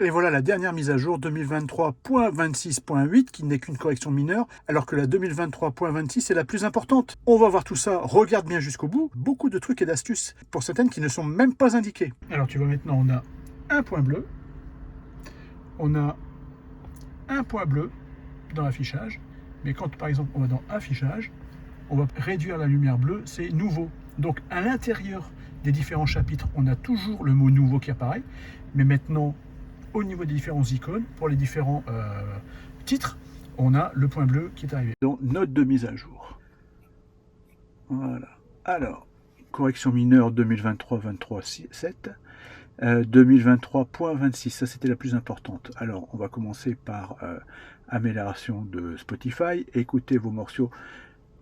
Et voilà la dernière mise à jour 2023.26.8 qui n'est qu'une correction mineure, alors que la 2023.26 est la plus importante. On va voir tout ça, regarde bien jusqu'au bout. Beaucoup de trucs et d'astuces pour certaines qui ne sont même pas indiquées. Alors tu vois maintenant, on a un point bleu, on a un point bleu dans l'affichage, mais quand par exemple on va dans affichage, on va réduire la lumière bleue, c'est nouveau. Donc à l'intérieur des différents chapitres, on a toujours le mot nouveau qui apparaît, mais maintenant au niveau des différents icônes, pour les différents titres, on a le point bleu qui est arrivé. Donc, note de mise à jour. Voilà. Alors, correction mineure 2023-23-7. 2023.26, ça c'était la plus importante. Alors, on va commencer par amélioration de Spotify. Écoutez vos morceaux,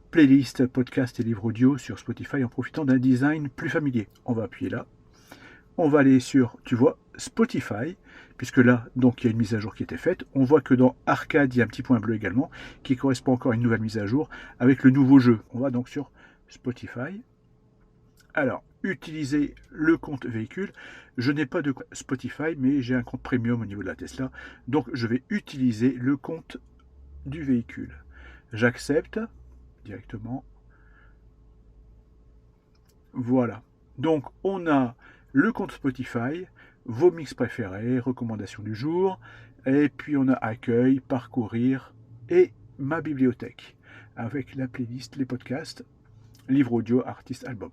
playlist, podcast et livres audio sur Spotify en profitant d'un design plus familier. On va appuyer là. On va aller sur, tu vois, Spotify, puisque là, donc, il y a une mise à jour qui était faite. On voit que dans Arcade, il y a un petit point bleu également, qui correspond encore à une nouvelle mise à jour, avec le nouveau jeu. On va donc sur Spotify. Alors, utiliser le compte véhicule. Je n'ai pas de Spotify, mais j'ai un compte premium au niveau de la Tesla. Donc, je vais utiliser le compte du véhicule. J'accepte directement. Voilà. Donc, on a le compte Spotify, vos mix préférés, recommandations du jour, et puis on a accueil, parcourir et ma bibliothèque avec la playlist, les podcasts, livres audio, artistes, albums.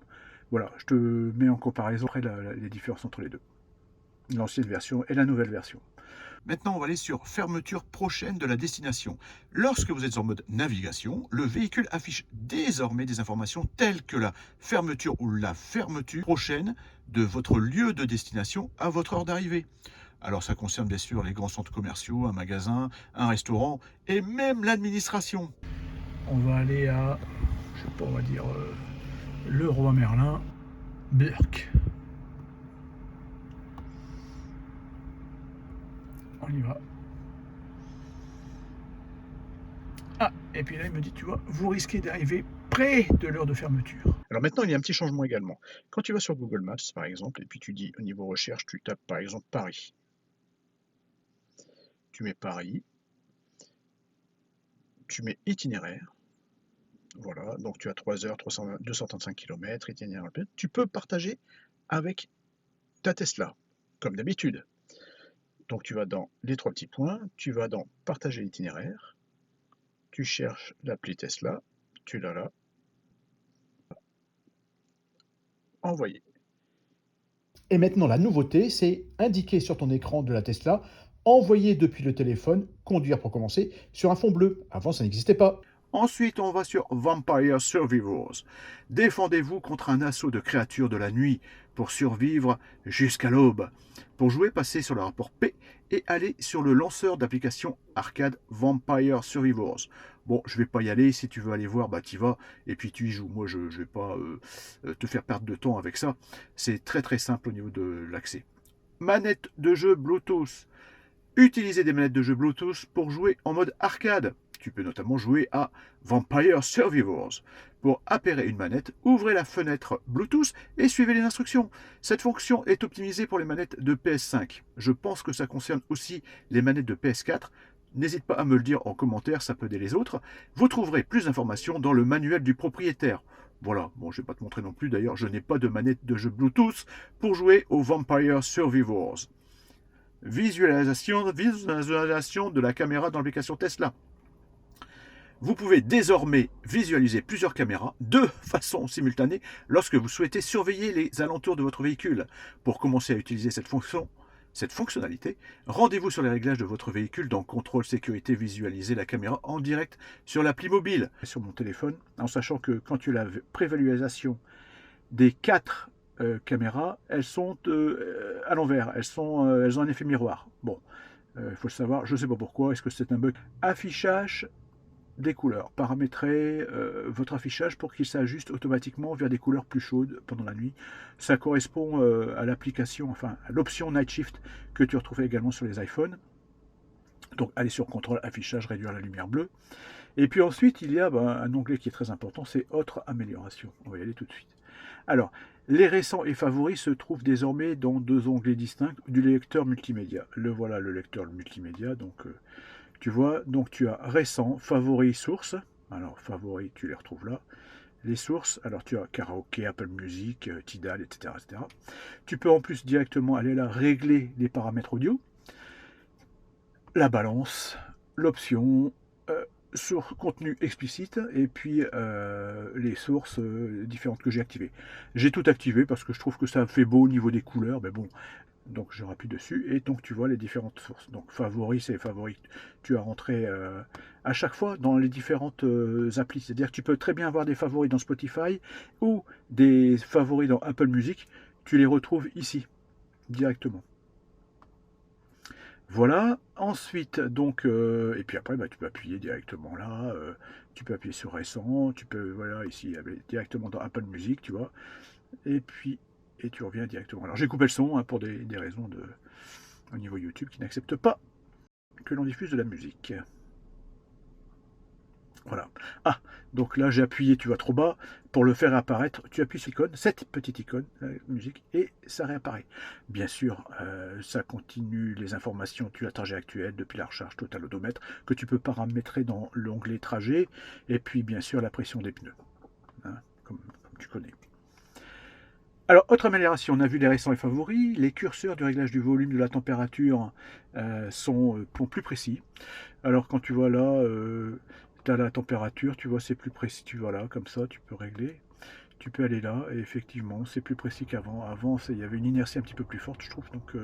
Voilà, je te mets en comparaison après les différences entre les deux, l'ancienne version et la nouvelle version. Maintenant, on va aller sur fermeture prochaine de la destination. Lorsque vous êtes en mode navigation, le véhicule affiche désormais des informations telles que la fermeture ou la fermeture prochaine de votre lieu de destination à votre heure d'arrivée. Alors ça concerne bien sûr les grands centres commerciaux, un magasin, un restaurant et même l'administration. On va aller à, je sais pas, on va dire Leroy Merlin, Burke. On y va. Ah, et puis là, il me dit, tu vois, vous risquez d'arriver près de l'heure de fermeture. Alors maintenant, il y a un petit changement également. Quand tu vas sur Google Maps, par exemple, et puis tu dis au niveau recherche, tu tapes par exemple Paris. Tu mets Paris, tu mets itinéraire. Voilà, donc tu as 3 heures, 235 km, itinéraire. Tu peux partager avec ta Tesla, comme d'habitude. Donc tu vas dans les 3 petits points, tu vas dans partager l'itinéraire, tu cherches l'appli Tesla, tu l'as là, envoyer. Et maintenant, la nouveauté, c'est indiquer sur ton écran de la Tesla, envoyer depuis le téléphone, conduire pour commencer, sur un fond bleu. Avant, ça n'existait pas. Ensuite, on va sur Vampire Survivors. Défendez-vous contre un assaut de créatures de la nuit pour survivre jusqu'à l'aube. Pour jouer, passez sur le rapport P et allez sur le lanceur d'application arcade Vampire Survivors. Bon, je vais pas y aller. Si tu veux aller voir, bah t'y vas et puis tu y joues. Moi, je vais pas te faire perdre de temps avec ça. C'est très très simple au niveau de l'accès. Manette de jeu Bluetooth. Utilisez des manettes de jeu Bluetooth pour jouer en mode arcade. Tu peux notamment jouer à Vampire Survivors. Pour appairer une manette, ouvrez la fenêtre Bluetooth et suivez les instructions. Cette fonction est optimisée pour les manettes de PS5. Je pense que ça concerne aussi les manettes de PS4. N'hésite pas à me le dire en commentaire, ça peut aider les autres. Vous trouverez plus d'informations dans le manuel du propriétaire. Voilà, bon, je ne vais pas te montrer non plus, d'ailleurs, je n'ai pas de manette de jeu Bluetooth pour jouer au Vampire Survivors. Visualisation de la caméra dans l'application Tesla. Vous pouvez désormais visualiser plusieurs caméras de façon simultanée lorsque vous souhaitez surveiller les alentours de votre véhicule. Pour commencer à utiliser cette fonctionnalité, rendez-vous sur les réglages de votre véhicule dans Contrôle Sécurité, visualiser la caméra en direct sur l'appli mobile. Sur mon téléphone, en sachant que quand tu as la prévisualisation des 4 caméras, elles sont à l'envers, elles ont un effet miroir. Bon, il faut le savoir, je ne sais pas pourquoi, est-ce que c'est un bug? Affichage des couleurs. Paramétrer votre affichage pour qu'il s'ajuste automatiquement vers des couleurs plus chaudes pendant la nuit. Ça correspond à l'application, enfin à l'option Night Shift que tu retrouves également sur les iPhones. Donc allez sur contrôle affichage, réduire la lumière bleue. Et puis ensuite il y a un onglet qui est très important, c'est autres améliorations. On va y aller tout de suite. Alors, Les récents et favoris se trouvent désormais dans 2 onglets distincts du lecteur multimédia. Le voilà, le lecteur multimédia. Donc, tu vois, donc tu as récent, favoris, sources. Alors, favoris, tu les retrouves là. Les sources, alors tu as karaoké, Apple Music, Tidal, etc., etc. Tu peux en plus directement aller là, régler les paramètres audio, la balance, l'option, sur contenu explicite, et puis les sources différentes que j'ai activées. J'ai tout activé parce que je trouve que ça fait beau au niveau des couleurs, mais bon, donc je rappuie dessus, et donc tu vois les différentes sources. Donc favoris, c'est favoris, tu as rentré à chaque fois dans les différentes applis. C'est-à-dire que tu peux très bien avoir des favoris dans Spotify ou des favoris dans Apple Music, tu les retrouves ici, directement. Voilà, ensuite, donc, et puis après, bah, tu peux appuyer directement là, tu peux appuyer sur récent, tu peux, voilà, ici, directement dans Apple Music, tu vois, et puis, et tu reviens directement. Alors, j'ai coupé le son hein, pour des raisons au niveau YouTube qui n'acceptent pas que l'on diffuse de la musique. Voilà. Ah, donc là j'ai appuyé, tu vas trop bas, pour le faire apparaître, tu appuies sur l'icône, cette petite icône, musique, et ça réapparaît. Bien sûr, ça continue les informations, tu as trajet actuel depuis la recharge totale odomètre, que tu peux paramétrer dans l'onglet trajet, et puis bien sûr la pression des pneus, hein, comme tu connais. Alors, autre amélioration, on a vu les récents et favoris, les curseurs du réglage du volume de la température sont plus précis. Alors quand tu vois là, tu as la température, tu vois c'est plus précis, tu vois là, comme ça tu peux régler. Tu peux aller là, et effectivement c'est plus précis qu'avant. Avant, il y avait une inertie un petit peu plus forte, je trouve, donc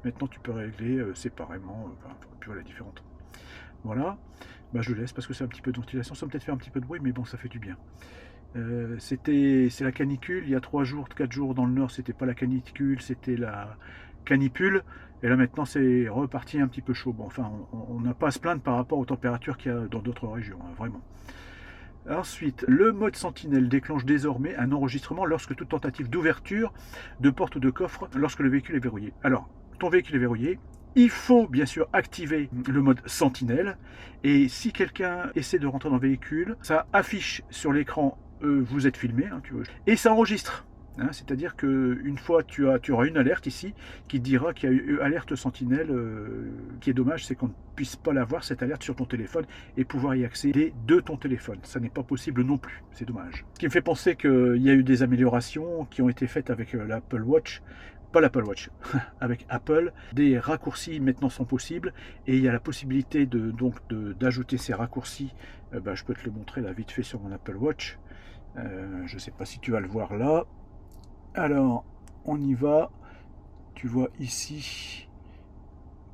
maintenant tu peux régler séparément, enfin, tu vois la différence. Voilà, bah, je laisse parce que c'est un petit peu de ventilation, ça va peut-être faire un petit peu de bruit, mais bon ça fait du bien. C'est la canicule, il y a 3 jours, 4 jours dans le nord, c'était pas la canicule, c'était la canipule. Et là maintenant c'est reparti un petit peu chaud. Bon, enfin, on n'a pas à se plaindre par rapport aux températures qu'il y a dans d'autres régions, hein, vraiment. Ensuite, le mode sentinelle déclenche désormais un enregistrement lorsque toute tentative d'ouverture de porte ou de coffre, lorsque le véhicule est verrouillé. Alors, ton véhicule est verrouillé, il faut bien sûr activer le mode sentinelle, et si quelqu'un essaie de rentrer dans le véhicule, ça affiche sur l'écran vous êtes filmé, hein, et ça enregistre. Hein, c'est-à-dire qu'une fois, tu auras une alerte ici qui te dira qu'il y a eu alerte sentinelle. Qui est dommage, c'est qu'on ne puisse pas l'avoir, cette alerte, sur ton téléphone et pouvoir y accéder de ton téléphone. Ça n'est pas possible non plus, c'est dommage. Ce qui me fait penser qu'il y a eu des améliorations qui ont été faites avec l'Apple Watch. Pas l'Apple Watch, avec Apple. Des raccourcis maintenant sont possibles, et il y a la possibilité d'ajouter ces raccourcis. Bah, je peux te le montrer là vite fait sur mon Apple Watch. Je ne sais pas si tu vas le voir là. Alors, on y va. Tu vois ici.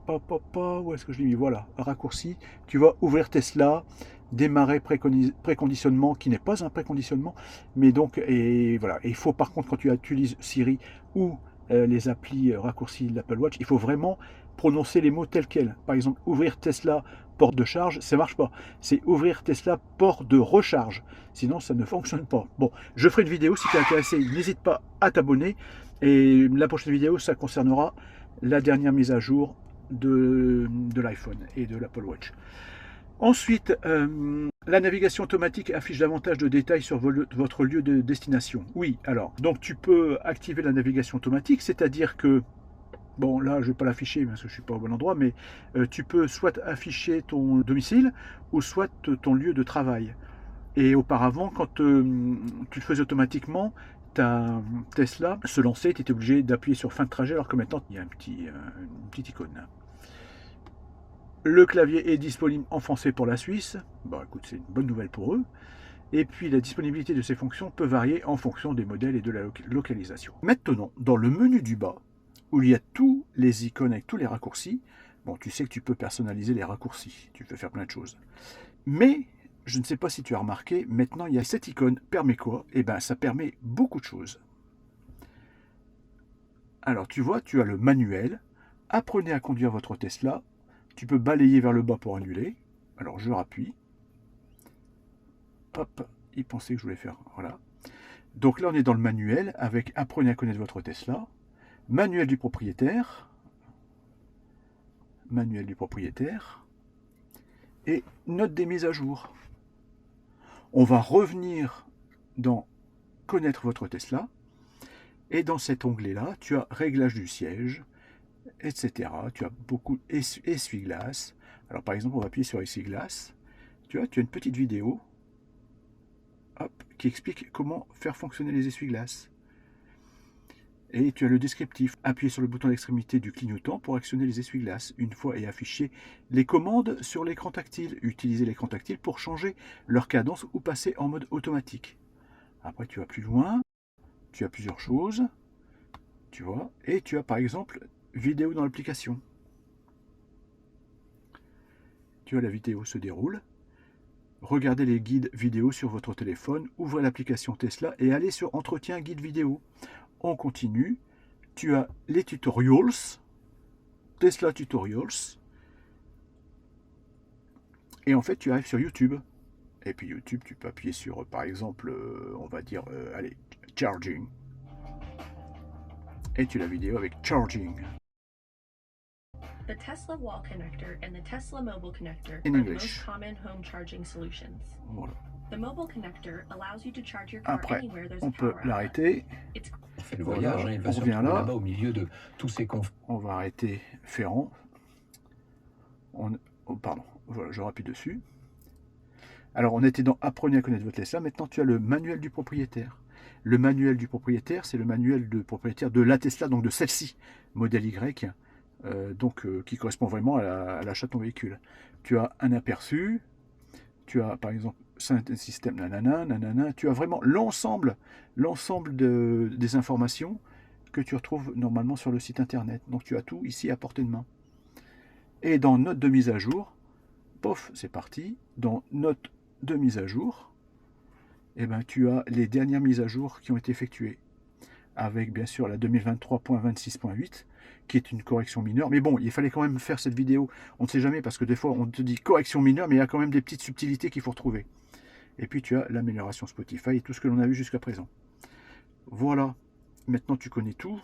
Où est-ce que je l'ai mis? Voilà, raccourci. Tu vas ouvrir Tesla, démarrer préconditionnement, qui n'est pas un préconditionnement, mais donc, et voilà. Et il faut par contre, quand tu utilises Siri ou les applis raccourcis de l'Apple Watch, il faut vraiment prononcer les mots tels quels. Par exemple, ouvrir Tesla port de charge, ça marche pas. C'est ouvrir Tesla port de recharge. Sinon, ça ne fonctionne pas. Bon, je ferai une vidéo. Si tu es intéressé, n'hésite pas à t'abonner. Et la prochaine vidéo, ça concernera la dernière mise à jour de l'iPhone et de l'Apple Watch. Ensuite, la navigation automatique affiche davantage de détails sur votre lieu de destination. Oui, alors, donc tu peux activer la navigation automatique, c'est-à-dire que, bon là je ne vais pas l'afficher parce que je ne suis pas au bon endroit, mais tu peux soit afficher ton domicile ou soit ton lieu de travail. Et auparavant, quand tu le faisais automatiquement, ta Tesla se lançait, tu étais obligé d'appuyer sur fin de trajet, alors que maintenant il y a une petite icône. Le clavier est disponible en français pour la Suisse. Bon, écoute, c'est une bonne nouvelle pour eux. Et puis la disponibilité de ces fonctions peut varier en fonction des modèles et de la localisation. Maintenant, dans le menu du bas, où il y a tous les icônes avec tous les raccourcis, bon, tu sais que tu peux personnaliser les raccourcis, tu peux faire plein de choses. Mais, je ne sais pas si tu as remarqué, maintenant il y a cette icône, permet quoi? Eh bien, ça permet beaucoup de choses. Alors, tu vois, tu as le manuel, apprenez à conduire votre Tesla, tu peux balayer vers le bas pour annuler. Alors, je rappuie. Hop, il pensait que je voulais faire, voilà. Donc là, on est dans le manuel avec apprenez à connaître votre Tesla, manuel du propriétaire, et note des mises à jour. On va revenir dans connaître votre Tesla, Et dans cet onglet-là, tu as réglage du siège, etc. Tu as beaucoup essuie-glace. Alors par exemple, on va appuyer sur essuie-glace. Tu as une petite vidéo, hop, qui explique comment faire fonctionner les essuie-glaces. Et tu as le descriptif. Appuyez sur le bouton d'extrémité du clignotant pour actionner les essuie-glaces une fois et afficher les commandes sur l'écran tactile. Utilisez l'écran tactile pour changer leur cadence ou passer en mode automatique. Après, tu vas plus loin. Tu as plusieurs choses. Tu vois. Et tu as par exemple vidéo dans l'application. Tu vois, la vidéo se déroule. Regardez les guides vidéo sur votre téléphone. Ouvrez l'application Tesla et allez sur Entretien guide vidéo. On continue. Tu as les tutorials, Tesla Tutorials. Et en fait, tu arrives sur YouTube. Et puis YouTube, tu peux appuyer sur, par exemple, on va dire, allez, Charging. Et tu as la vidéo avec Charging. The Tesla wall connector and the Tesla mobile connector In are the English. most common home charging solutions. Voilà. The mobile connector allows you to charge your car Après, anywhere there's a on peut power outlet. l'arrêter. It's On fait le voyage, Voilà, hein, il va on se revient retrouver là. là-bas au milieu de tous ces conflits. On va arrêter Ferrand. Oh, pardon, voilà, je rappuie dessus. Alors, on était dans Apprenez à connaître votre Tesla. Maintenant, tu as le manuel du propriétaire. Le manuel du propriétaire, c'est le manuel de propriétaire de la Tesla, donc de celle-ci, modèle Y, qui correspond vraiment à l'achat de ton véhicule. Tu as un aperçu, tu as par exemple système nanana, nanana, tu as vraiment l'ensemble des informations que tu retrouves normalement sur le site internet. Donc tu as tout ici à portée de main. Et dans note de mise à jour, pof, c'est parti. Dans note de mise à jour, eh ben, tu as les dernières mises à jour qui ont été effectuées. Avec bien sûr la 2023.26.8, qui est une correction mineure. Mais bon, il fallait quand même faire cette vidéo. On ne sait jamais, parce que des fois, on te dit correction mineure, mais il y a quand même des petites subtilités qu'il faut retrouver. Et puis, tu as l'amélioration Spotify et tout ce que l'on a vu jusqu'à présent. Voilà. Maintenant, tu connais tout.